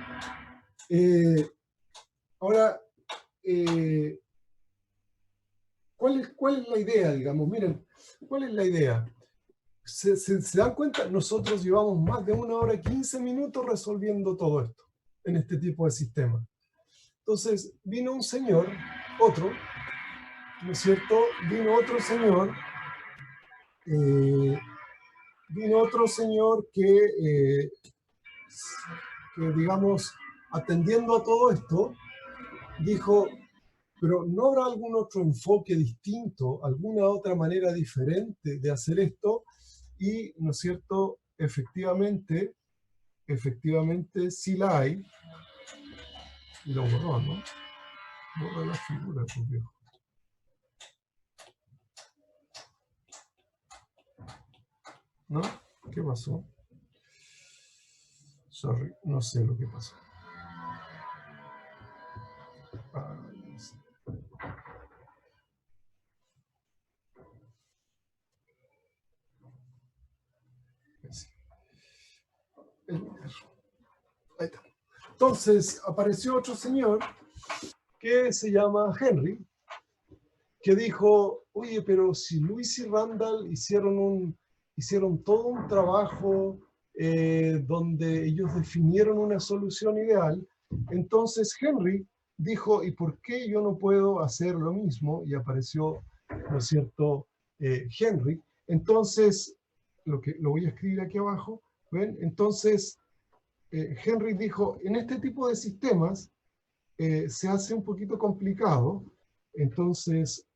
Ahora, ¿cuál es la idea, digamos? Miren, ¿cuál es la idea? ¿Se dan cuenta? Nosotros llevamos más de 1 hora y 15 minutos resolviendo todo esto en este tipo de sistema. Entonces, vino un señor, otro, ¿no es cierto? Vino otro señor que digamos, atendiendo a todo esto, dijo, pero ¿no habrá algún otro enfoque distinto, alguna otra manera diferente de hacer esto? Y, ¿no es cierto?, efectivamente sí la hay. Y lo borró, ¿no? Borra la figura, pues, viejo. ¿No? ¿Qué pasó? Sorry, no sé lo que pasó. No sé. Ahí está. Entonces apareció otro señor que se llama Henry. que dijo, oye, pero si Lewis y Randall hicieron todo un trabajo donde ellos definieron una solución ideal, entonces Henry dijo, ¿y por qué yo no puedo hacer lo mismo? Y apareció, ¿no es cierto?, Henry. Entonces, lo voy a escribir aquí abajo, ¿ven? Entonces, Henry dijo, en este tipo de sistemas se hace un poquito complicado, entonces,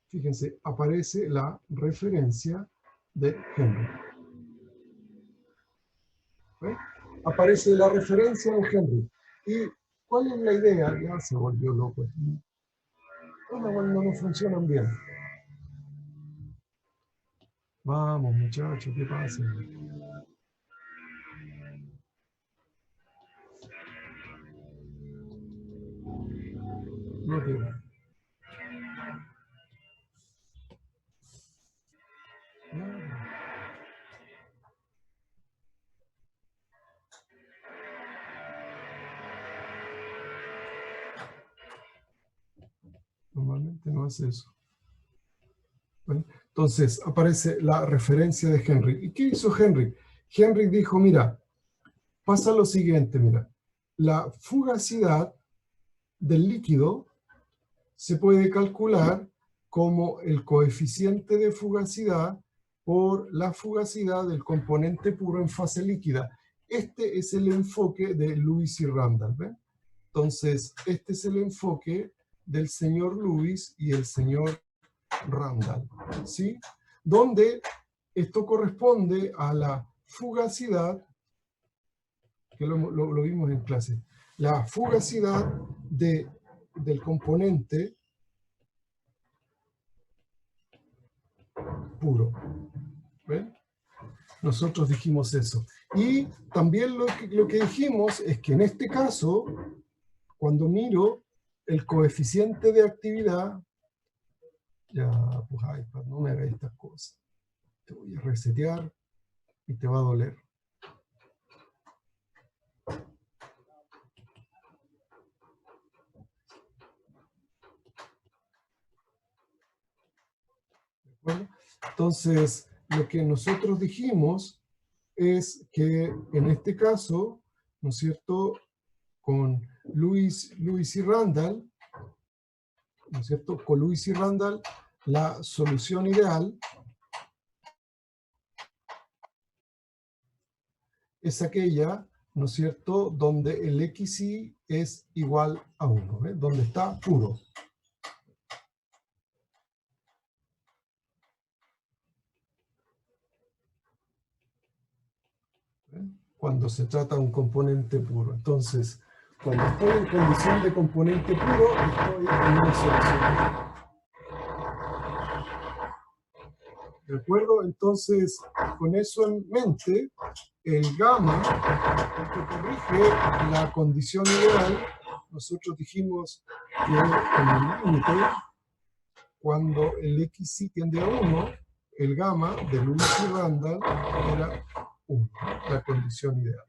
fíjense, aparece la referencia de Henry. ¿Ven? Aparece la referencia de Henry. ¿Y cuál es la idea? Ya se volvió loco. Cuando no funcionan bien. Vamos, muchachos, ¿qué pasa? No quiero. Normalmente no hace eso. Bueno, entonces aparece la referencia de Henry. ¿Y qué hizo Henry? Henry dijo, mira, pasa lo siguiente, mira, la fugacidad del líquido se puede calcular como el coeficiente de fugacidad por la fugacidad del componente puro en fase líquida. Este es el enfoque de Lewis y Randall, ¿ven? Entonces, este es el enfoque del señor Lewis y el señor Randall, ¿sí? Donde esto corresponde a la fugacidad, que lo vimos en clase, la fugacidad del componente puro. ¿Ven? Nosotros dijimos eso. Y también lo que dijimos es que en este caso, cuando miro el coeficiente de actividad, ya, pues iPad, no me hagas estas cosas. Te voy a resetear y te va a doler. ¿De acuerdo? Entonces, lo que nosotros dijimos es que en este caso, ¿no es cierto?, con Lewis y Randall, ¿no es cierto?, con Lewis y Randall, la solución ideal es aquella, ¿no es cierto?, donde el XY es igual a 1, ¿ves? Donde está puro. ¿Ves? Cuando se trata de un componente puro. Entonces, cuando estoy en condición de componente puro, estoy en una solución. ¿De acuerdo? Entonces, con eso en mente, el gamma, que corrige la condición ideal, nosotros dijimos que en el límite, cuando el XY tiende a 1, el gamma de Lewis y Randall era 1, la condición ideal.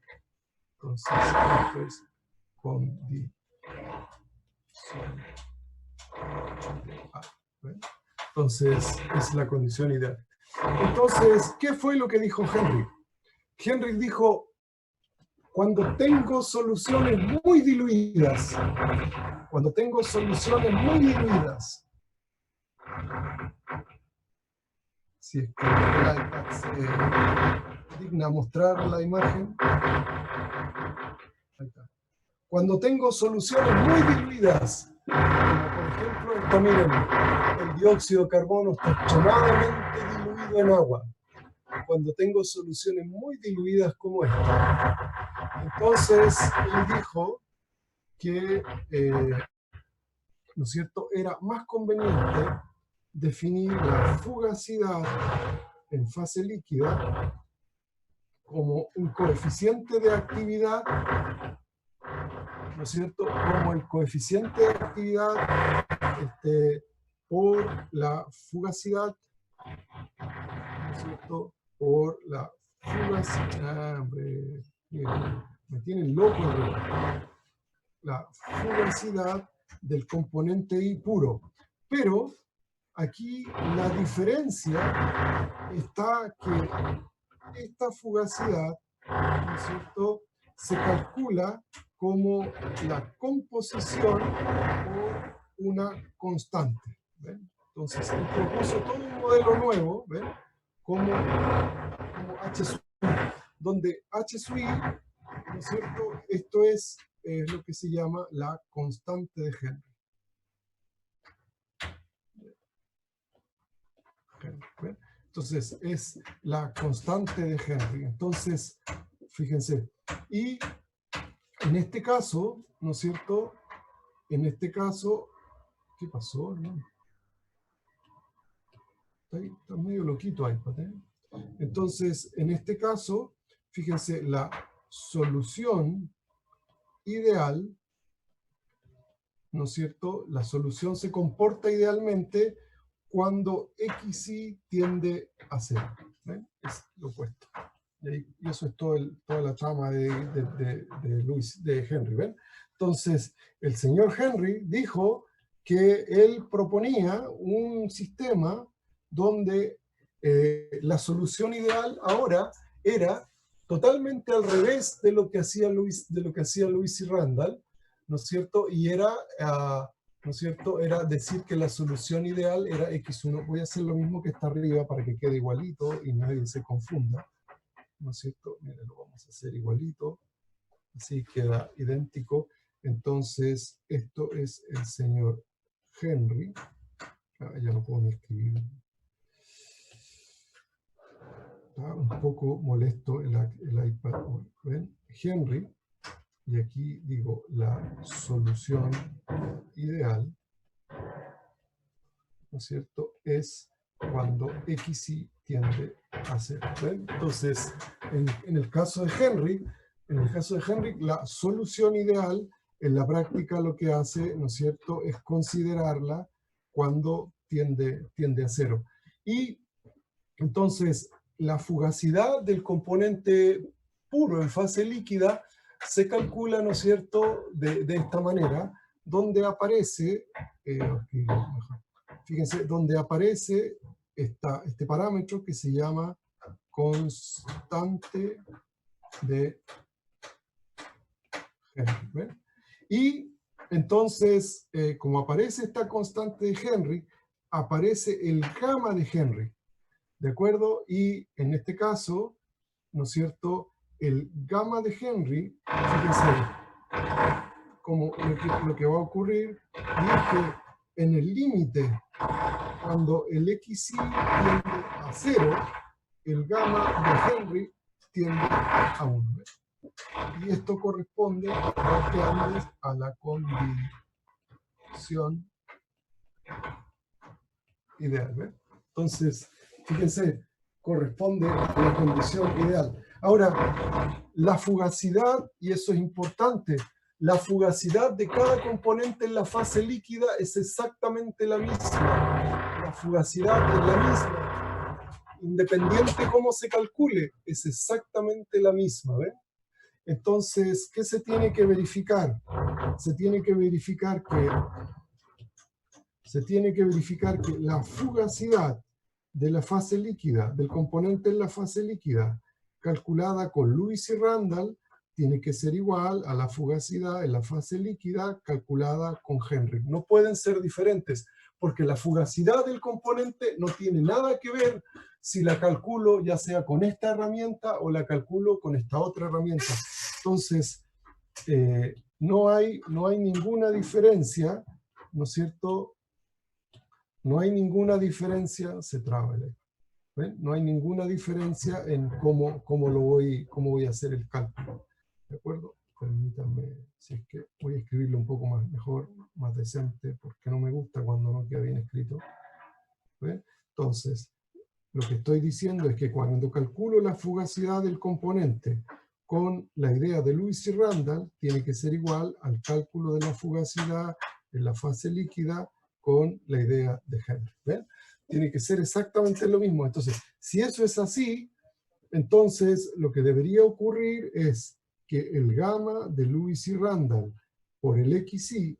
Entonces, esto es condición ideal. Entonces, es la condición ideal. Entonces, ¿qué fue lo que dijo Henry? Henry dijo, cuando tengo soluciones muy diluidas, si es que el iPad se digna mostrar la imagen, ahí está. Cuando tengo soluciones muy diluidas, como por ejemplo esto, miren, el dióxido de carbono está extremadamente diluido en agua. Cuando tengo soluciones muy diluidas como esta. Entonces, él dijo que, ¿no es cierto?, era más conveniente definir la fugacidad en fase líquida como un coeficiente de actividad, ¿no es cierto?, como el coeficiente de actividad por la fugacidad, ¿no es cierto?, por la fugacidad, me tienen loco, la fugacidad del componente I puro. Pero aquí la diferencia está que esta fugacidad, ¿no es cierto?, se calcula como la composición por una constante. ¿Ven? Entonces, él propuso todo un modelo nuevo, ¿ven?, como H sub I, donde H sub I, ¿no es cierto?, esto es lo que se llama la constante de Henry. ¿Ven? Entonces, es la constante de Henry. Entonces, fíjense, y en este caso, ¿no es cierto?, en este caso, ¿qué pasó, hermano? Está medio loquito iPad, ¿eh? Entonces, en este caso, fíjense, la solución ideal, ¿no es cierto?, la solución se comporta idealmente cuando XY tiende a 0. ¿Ven? Es lo opuesto. Y eso es toda la trama de Henry. ¿Ven? Entonces, el señor Henry dijo que él proponía un sistema donde la solución ideal ahora era totalmente al revés de lo que hacía Lewis y Randall, ¿no es cierto? Y era, ¿no es cierto?, era decir que la solución ideal era X1. Voy a hacer lo mismo que está arriba para que quede igualito y nadie se confunda, ¿no es cierto? Miren, lo vamos a hacer igualito, así queda idéntico. Entonces, esto es el señor Henry. Ya no puedo ni escribir. Está un poco molesto el iPad hoy. ¿Ven? Henry, y aquí digo la solución ideal, ¿no es cierto?, es cuando XY tiende a 0. ¿Ven? Entonces, en el caso de Henry, la solución ideal, en la práctica lo que hace, ¿no es cierto?, es considerarla cuando tiende a 0. Y entonces, la fugacidad del componente puro en fase líquida se calcula, ¿no es cierto?, de esta manera, donde aparece, fíjense, donde aparece este parámetro que se llama constante de Henry. ¿Ven? Y entonces, como aparece esta constante de Henry, aparece el gamma de Henry, ¿de acuerdo? Y en este caso, ¿no es cierto?, el gamma de Henry, fíjense, como lo que va a ocurrir, y es que en el límite, cuando el XY tiende a 0, el gamma de Henry tiende a 1. Y esto corresponde a la condición ideal. ¿Ves? Entonces, fíjense, corresponde a la condición ideal. Ahora, la fugacidad, y eso es importante, la fugacidad de cada componente en la fase líquida es exactamente la misma. La fugacidad es la misma. Independiente cómo se calcule, es exactamente la misma. ¿Ven? Entonces, ¿qué se tiene que verificar? Se tiene que verificar que la fugacidad de la fase líquida, del componente en la fase líquida, calculada con Lewis y Randall, tiene que ser igual a la fugacidad en la fase líquida calculada con Henry. No pueden ser diferentes, porque la fugacidad del componente no tiene nada que ver si la calculo ya sea con esta herramienta o la calculo con esta otra herramienta. Entonces, no hay ninguna diferencia, ¿no es cierto? No hay ninguna diferencia, se traba el iPad. ¿Ven? No hay ninguna diferencia en cómo voy a hacer el cálculo. ¿De acuerdo? Permítanme, si es que voy a escribirlo un poco más mejor, más decente, porque no me gusta cuando no queda bien escrito. ¿Ven? Entonces, lo que estoy diciendo es que cuando calculo la fugacidad del componente con la idea de Lewis y Randall, tiene que ser igual al cálculo de la fugacidad en la fase líquida con la idea de Henry. ¿Ven? Tiene que ser exactamente lo mismo. Entonces, si eso es así, entonces lo que debería ocurrir es que el gamma de Lewis y Randall por el XY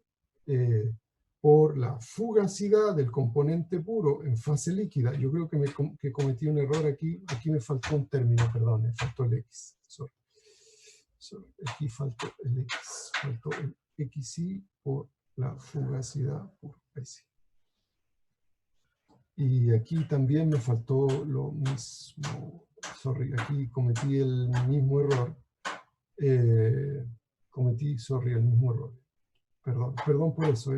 por la fugacidad del componente puro en fase líquida. Yo creo que cometí un error aquí. Aquí me faltó un término, perdón, me faltó el X. Sorry. Aquí faltó el X. Faltó el XY por la fugacidad por XY. Y aquí también me faltó lo mismo. Sorry, aquí cometí el mismo error. Cometí el mismo error. Perdón por eso,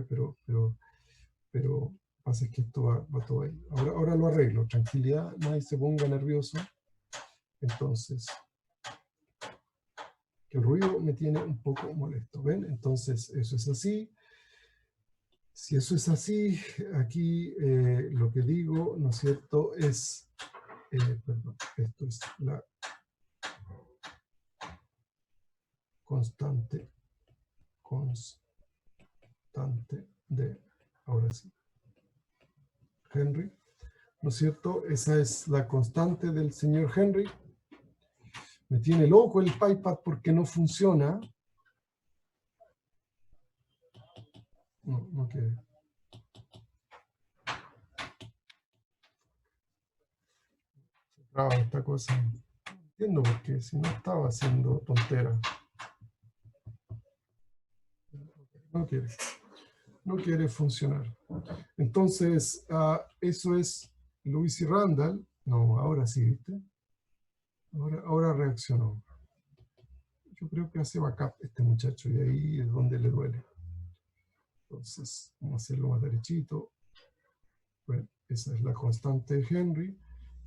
pero pasa es que esto va todo ahí. Ahora lo arreglo, tranquilidad, nadie se ponga nervioso. Entonces, que el ruido me tiene un poco molesto, ¿ven? Entonces, eso es así. Si eso es así, aquí lo que digo, ¿no es cierto?, es, perdón, esto es la constante de, ahora sí, Henry, ¿no es cierto? Esa es la constante del señor Henry. Me tiene loco el PyPad porque no funciona. No quiere. Esta cosa. No entiendo por qué, si no estaba haciendo tontera. No quiere funcionar. Entonces, eso es Lewis y Randall. No, ahora sí, ¿viste? Ahora reaccionó. Yo creo que hace backup este muchacho y ahí es donde le duele. Entonces, vamos a hacerlo más derechito. Bueno, esa es la constante de Henry,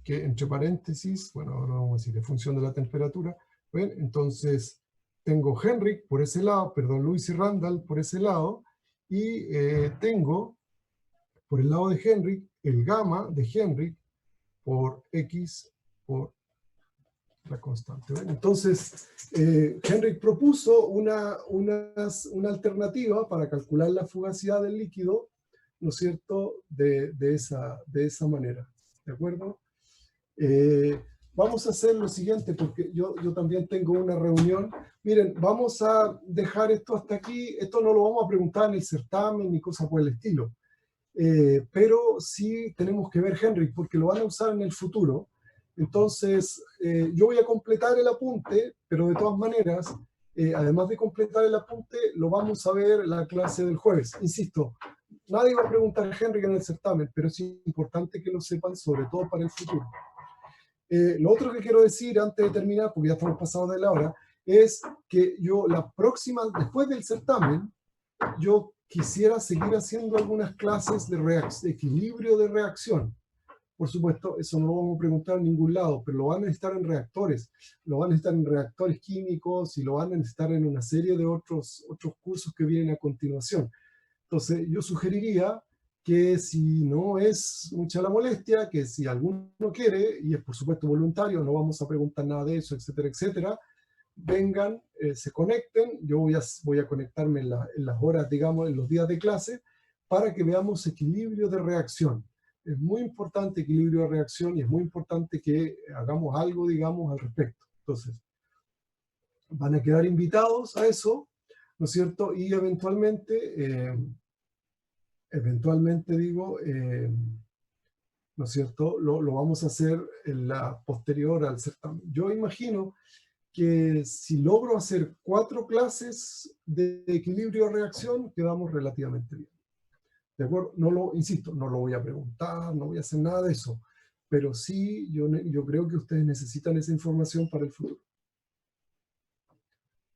que entre paréntesis, bueno, ahora vamos a decir, en función de la temperatura. ¿Ven? Entonces, tengo Henry por ese lado, perdón, Lewis y Randall por ese lado, y tengo por el lado de Henry el gamma de Henry por X por la constante. ¿Ven? Entonces, Henry propuso una alternativa para calcular la fugacidad del líquido, ¿no es cierto?, de esa manera. ¿De acuerdo? Vamos a hacer lo siguiente, porque yo también tengo una reunión. Miren, vamos a dejar esto hasta aquí. Esto no lo vamos a preguntar en el certamen ni cosas por el estilo. Pero sí tenemos que ver Henry, porque lo van a usar en el futuro. Entonces, yo voy a completar el apunte, pero de todas maneras, además de completar el apunte, lo vamos a ver en la clase del jueves. Insisto, nadie va a preguntar a Henry en el certamen, pero es importante que lo sepan, sobre todo para el futuro. Lo otro que quiero decir antes de terminar, porque ya estamos pasados de la hora, es que yo la próxima, después del certamen, yo quisiera seguir haciendo algunas clases de equilibrio de reacción. Por supuesto, eso no lo vamos a preguntar en ningún lado, pero lo van a necesitar en reactores, lo van a necesitar en reactores químicos y lo van a necesitar en una serie de otros cursos que vienen a continuación. Entonces, yo sugeriría que si no es mucha la molestia, que si alguno quiere, y es por supuesto voluntario, no vamos a preguntar nada de eso, etcétera, etcétera, vengan, se conecten, yo voy a conectarme en las horas, digamos, en los días de clase, para que veamos equilibrio de reacción. Es muy importante equilibrio de reacción y es muy importante que hagamos algo, digamos, al respecto. Entonces, van a quedar invitados a eso, ¿no es cierto? Y eventualmente digo, ¿no es cierto? Lo vamos a hacer en la posterior al certamen. Yo imagino que si logro hacer 4 clases de equilibrio de reacción, quedamos relativamente bien. ¿De acuerdo? Insisto, no lo voy a preguntar, no voy a hacer nada de eso, pero sí yo creo que ustedes necesitan esa información para el futuro.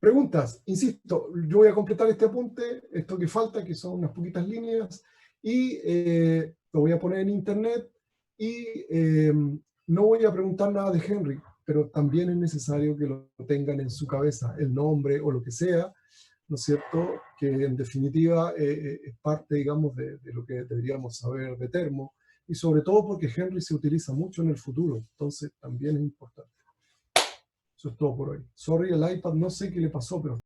Preguntas, insisto, yo voy a completar este apunte, esto que falta, que son unas poquitas líneas, y lo voy a poner en internet, y no voy a preguntar nada de Henry, pero también es necesario que lo tengan en su cabeza, el nombre o lo que sea, ¿no es cierto?, que en definitiva es parte, digamos, de lo que deberíamos saber de termo, y sobre todo porque Henry se utiliza mucho en el futuro, entonces también es importante. Eso es todo por hoy. Sorry, el iPad no sé qué le pasó, pero